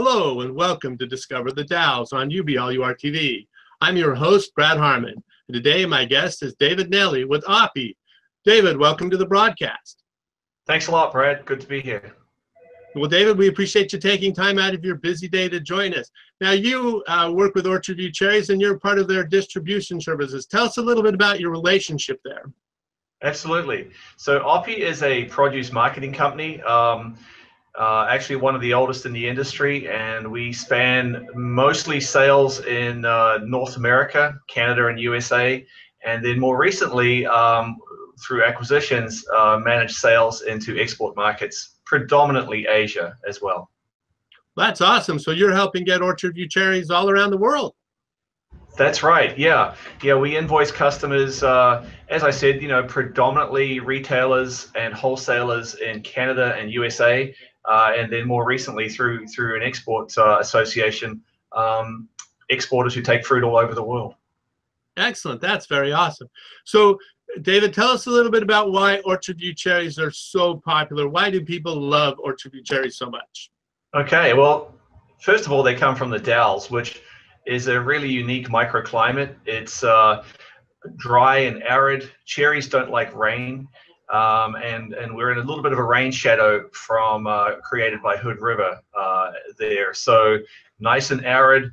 Hello and welcome to Discover the Dalles on UBLUR TV. I'm your host, Brad Harmon, and today my guest is David Nelly with Oppy. David, welcome to the broadcast. Thanks a lot, Brad. Good to be here. Well, David, we appreciate you taking time out of your busy day to join us. Now, you work with Orchard View Cherries and you're part of their distribution services. Tell us a little bit about your relationship there. Absolutely. So Oppy is a produce marketing company. Actually one of the oldest in the industry, and we span mostly sales in North America, Canada, and USA, and then more recently, through acquisitions, managed sales into export markets, predominantly Asia as well. That's awesome. So you're helping get Orchard View Cherries all around the world. That's right. Yeah. We invoice customers, as I said, predominantly retailers and wholesalers in Canada and USA, and then more recently through an export association, exporters who take fruit all over the world. Excellent. That's very awesome. So, David, tell us a little bit about why Orchard View Cherries are so popular. Why do people love Orchard View Cherries so much? Okay. Well, first of all, they come from the Dalles, which is a really unique microclimate. It's dry and arid. Cherries don't like rain, and we're in a little bit of a rain shadow from created by Hood River there. So nice and arid.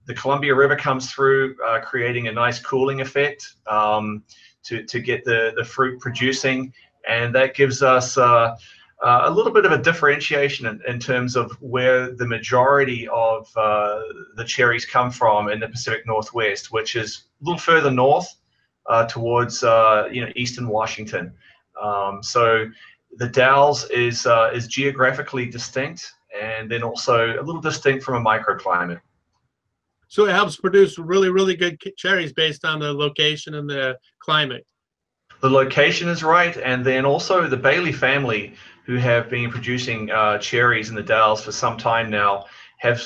The Columbia River comes through, creating a nice cooling effect to get the fruit producing, and that gives us a little bit of a differentiation in terms of where the majority of the cherries come from in the Pacific Northwest, which is a little further north towards eastern Washington. So the Dalles is geographically distinct, and then also a little distinct from a microclimate. So it helps produce really, really good cherries based on the location and the climate. The location is right, and then also the Bailey family, who have been producing cherries in the Dalles for some time now, have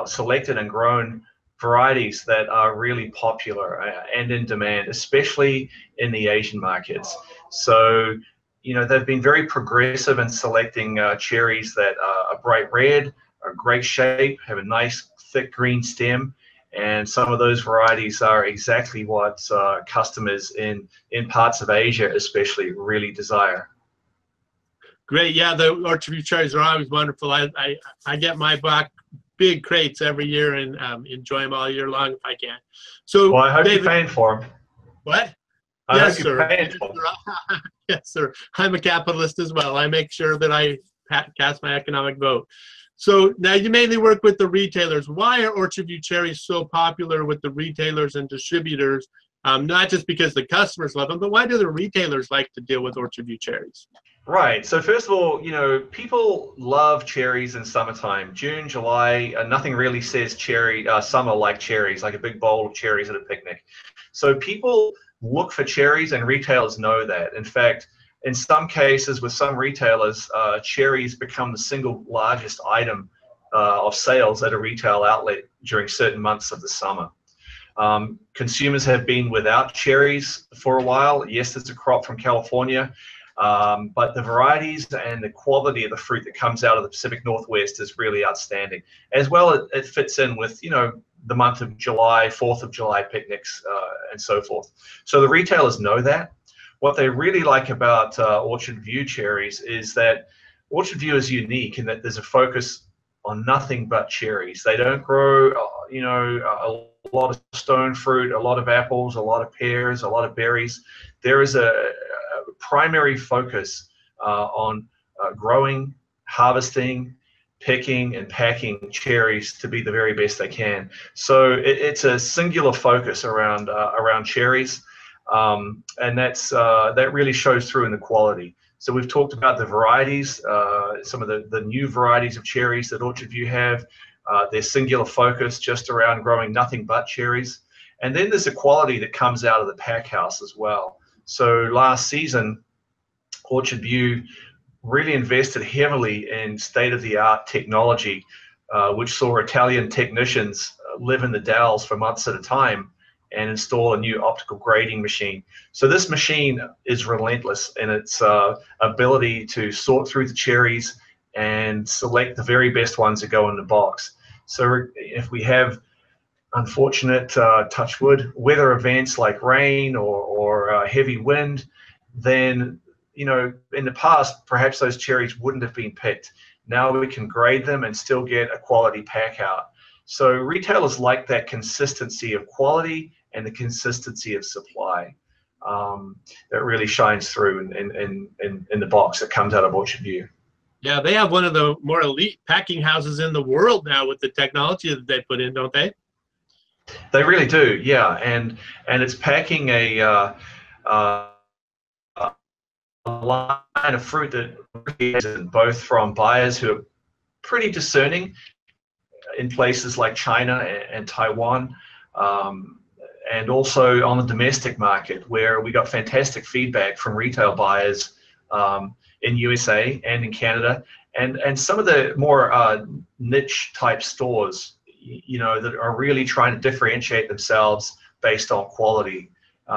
selected and grown varieties that are really popular and in demand, especially in the Asian markets. So, they've been very progressive in selecting cherries that are bright red, are great shape, have a nice thick green stem, and some of those varieties are exactly what customers in parts of Asia especially really desire. Great. Yeah, the Orchard View Cherries are always wonderful. I get my big crates every year and enjoy them all year long if I can. So, well, I hope David, you're paying for them. What? Yes, sir. Yes, sir. I'm a capitalist as well. I make sure that I cast my economic vote. So now you mainly work with the retailers. Why are Orchard View Cherries so popular with the retailers and distributors? Not just because the customers love them, but why do the retailers like to deal with Orchard View Cherries? Right. So first of all, people love cherries in summertime. June, July, nothing really says summer like cherries, like a big bowl of cherries at a picnic. So people look for cherries, and retailers know that. In fact, in some cases, with some retailers, cherries become the single largest item of sales at a retail outlet during certain months of the summer. Consumers have been without cherries for a while. Yes, there's a crop from California, but the varieties and the quality of the fruit that comes out of the Pacific Northwest is really outstanding. As well, it fits in with, the month of July, 4th of July picnics, and so forth. So the retailers know that. What they really like about Orchard View Cherries is that Orchard View is unique in that there's a focus on nothing but cherries. They don't grow, a lot of stone fruit, a lot of apples, a lot of pears, a lot of berries. There is a primary focus on growing, harvesting, picking, and packing cherries to be the very best they can. So it's a singular focus around cherries. And that really shows through in the quality. So we've talked about the varieties, some of the new varieties of cherries that Orchard View have, their singular focus just around growing nothing but cherries. And then there's a quality that comes out of the pack house as well. So last season, Orchard View really invested heavily in state-of-the-art technology, which saw Italian technicians live in the Dalles for months at a time and install a new optical grading machine. So this machine is relentless in its ability to sort through the cherries and select the very best ones that go in the box. So if we have unfortunate, touch wood, weather events like rain or heavy wind, then, you know, in the past, perhaps those cherries wouldn't have been picked. Now we can grade them and still get a quality pack out. So retailers like that consistency of quality and the consistency of supply. That really shines through in the box that comes out of Orchard View. Yeah, they have one of the more elite packing houses in the world now with the technology that they put in, don't they? They really do, yeah, and it's packing a line of fruit that both from buyers who are pretty discerning in places like China and Taiwan, and also on the domestic market, where we got fantastic feedback from retail buyers in USA and in Canada, and some of the more niche type stores, you know, that are really trying to differentiate themselves based on quality.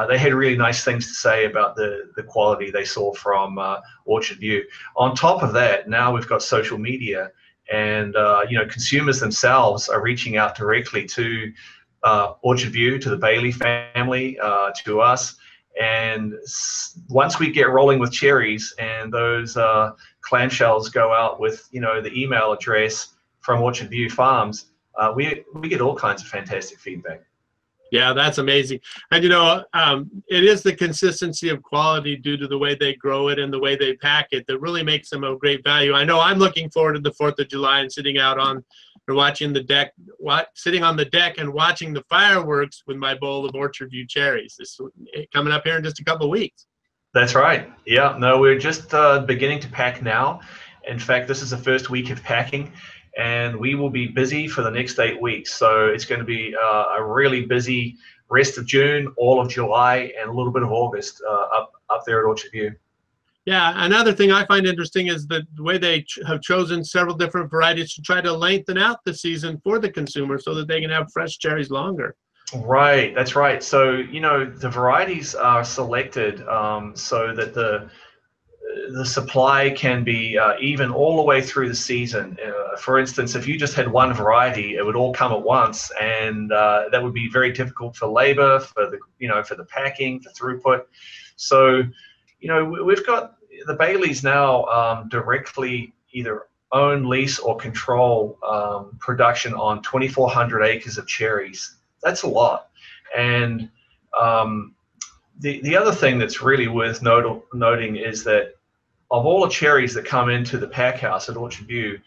They had really nice things to say about the quality they saw from Orchard View. On top of that, now we've got social media, and you know, consumers themselves are reaching out directly to Orchard View, to the Bailey family, to us. And once we get rolling with cherries and those clamshells go out with, you know, the email address from Orchard View Farms, we get all kinds of fantastic feedback. Yeah, that's amazing. And, you know, it is the consistency of quality due to the way they grow it and the way they pack it that really makes them of great value. I know I'm looking forward to the 4th of July and sitting out on or watching the deck, sitting on the deck and watching the fireworks with my bowl of Orchard View cherries. This is coming up here in just a couple of weeks. That's right. Yeah, no, we're just beginning to pack now. In fact, this is the first week of packing, and we will be busy for the next 8 weeks. So it's going to be a really busy rest of June, all of July, and a little bit of August up there at Orchard View. Yeah, another thing I find interesting is the way they have chosen several different varieties to try to lengthen out the season for the consumer so that they can have fresh cherries longer. Right, that's right. So, you know, the varieties are selected so that the supply can be even all the way through the season. For instance, if you just had one variety, it would all come at once, and that would be very difficult for labor, for the, you know, for the packing, for throughput. So, you know, we've got the Baileys now directly either own, lease, or control production on 2,400 acres of cherries. That's a lot. And the other thing that's really worth noting is that of all the cherries that come into the pack house at Orchard View,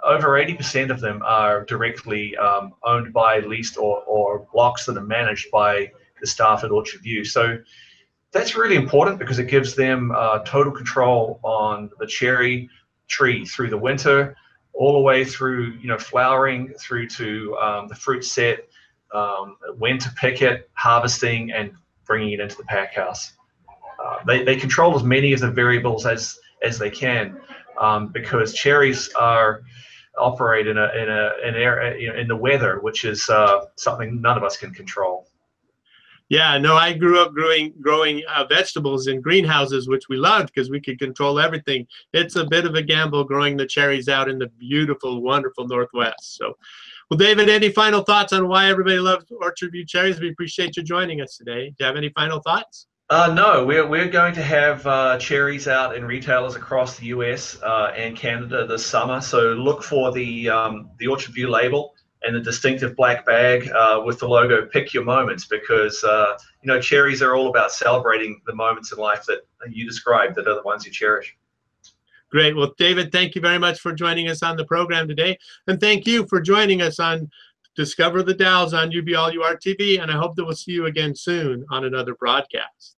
over 80% of them are directly owned by, leased, or blocks that are managed by the staff at Orchard View. So that's really important because it gives them total control on the cherry tree through the winter, all the way through, you know, flowering, through to the fruit set, when to pick it, harvesting, and bringing it into the pack house. They control as many of the variables as they can, because cherries operate in the weather, which is something none of us can control. Yeah, no, I grew up growing vegetables in greenhouses, which we loved because we could control everything. It's a bit of a gamble growing the cherries out in the beautiful, wonderful Northwest. So, well, David, any final thoughts on why everybody loves Orchard View cherries? We appreciate you joining us today. Do you have any final thoughts? No, we're going to have cherries out in retailers across the US and Canada this summer. So look for the Orchard View label and the distinctive black bag with the logo "Pick Your Moments," because you know, cherries are all about celebrating the moments in life that you described, that are the ones you cherish. Great. Well, David, thank you very much for joining us on the program today, and thank you for joining us on Discover the Dalles on UBLUR TV. And I hope that we'll see you again soon on another broadcast.